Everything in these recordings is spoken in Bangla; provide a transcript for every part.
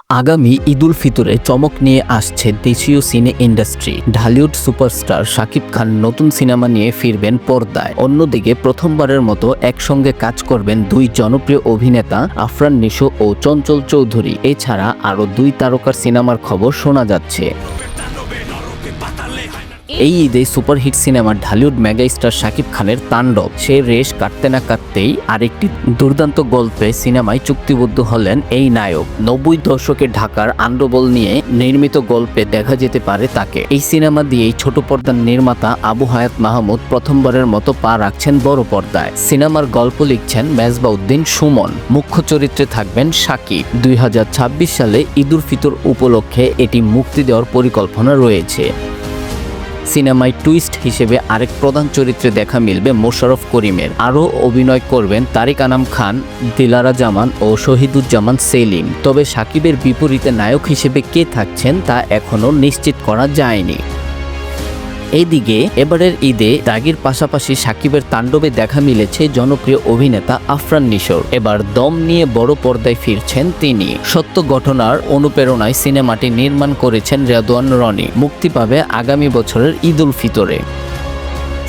আগামী ঈদুল ফিতরে চমক নিয়ে আসছে দেশীয় সিনে ইন্ডাস্ট্রি। ঢালিউড সুপারস্টার শাকিব খান নতুন সিনেমা নিয়ে ফিরবেন পর্দায়। অন্যদিকে প্রথমবারের মতো একসঙ্গে কাজ করবেন দুই জনপ্রিয় অভিনেতা আফরান নিশো ও চঞ্চল চৌধুরী। এছাড়া আরও দুই তারকার সিনেমার খবর শোনা যাচ্ছে। এই ঈদে superhit cinema Dhallywood megastar Shakib খানের তাণ্ডব। সে রেশ কাটতে না কাটতেই আরেকটি দুর্দান্ত গল্পে সিনেমায় চুক্তিবদ্ধ হলেন এই নায়ক। 90 দশকে ঢাকার আন্ডবল নিয়ে নির্মিত গল্পে দেখা যেতে পারে তাকে। এই সিনেমা দিয়েই ছোট পর্দার নির্মাতা আবু হায়াত মাহমুদ প্রথমবারের মতো পা রাখছেন বড় পর্দায়। সিনেমার গল্প লিখছেন মেজবাউদ্দিন সুমন। মুখ্য চরিত্রে থাকবেন শাকিব। 2026 সালে ঈদুল ফিতর উপলক্ষে এটি মুক্তি দেওয়ার পরিকল্পনা রয়েছে। সিনেমায় টুইস্ট হিসেবে আরেক প্রধান চরিত্রে দেখা মিলবে মোশাররফ করিমের। আরও অভিনয় করবেন তারিক আনাম খান, দিলারা জামান ও শহীদুজ্জামান সেলিম। তবে শাকিবের বিপরীতে নায়ক হিসেবে কে থাকছেন তা এখনও নিশ্চিত করা যায়নি। এইদিকে এবারের ঈদে দাগির পাশাপাশি শাকিবের তাণ্ডবে দেখা মিলেছে জনপ্রিয় অভিনেতা আফরান নিশোর। এবার দম নিয়ে বড় পর্দায় ফিরছেন তিনি। সত্য ঘটনার অনুপ্রেরণায় সিনেমাটি নির্মাণ করেছেন রেদওয়ান রনি। মুক্তি পাবে আগামী বছরের ঈদুল ফিতরে।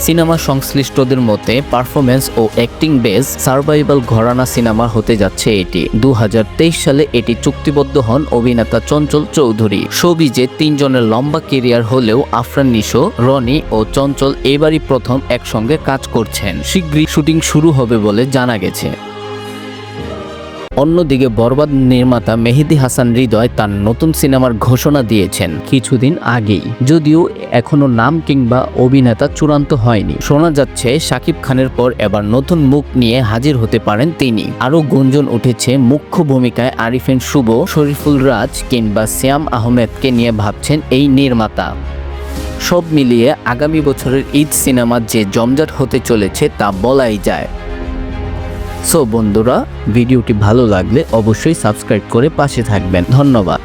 সিনেমা সংশ্লিষ্টদের মতে পারফরমেন্স ও অ্যাক্টিং বেস সার্ভাইভাল ঘরানা সিনেমা হতে যাচ্ছে এটি। 2023 সালে এটি চুক্তিবদ্ধ হন অভিনেতা চঞ্চল চৌধুরী। শোবিজে 3 জনের লম্বা কেরিয়ার হলেও আফরান নিশো, রনি ও চঞ্চল এবারই প্রথম একসঙ্গে কাজ করছেন। শীঘ্রই শুটিং শুরু হবে বলে জানা গেছে। অন্যদিকে বরবাদ নির্মাতা মেহেদী হাসান হৃদয় তার নতুন সিনেমার ঘোষণা দিয়েছেন কিছুদিন আগেই, যদিও এখনো নাম কিংবা অভিনেতা চূড়ান্ত হয়নি। শোনা যাচ্ছে শাকিব খানের পর এবার নতুন মুখ নিয়ে হাজির হতে পারেন তিনি। আরও গুঞ্জন উঠেছে মুখ্য ভূমিকায় আরিফিন শুভ, শরীফুল রাজ কিংবা শ্যাম আহমেদকে নিয়ে ভাবছেন এই নির্মাতা। সব মিলিয়ে আগামী বছরের ঈদ সিনেমা যে জমজট হতে চলেছে তা বলাই যায়। সো বন্ধুরা, ভিডিওটি ভালো লাগলে অবশ্যই সাবস্ক্রাইব করে পাশে থাকবেন। ধন্যবাদ।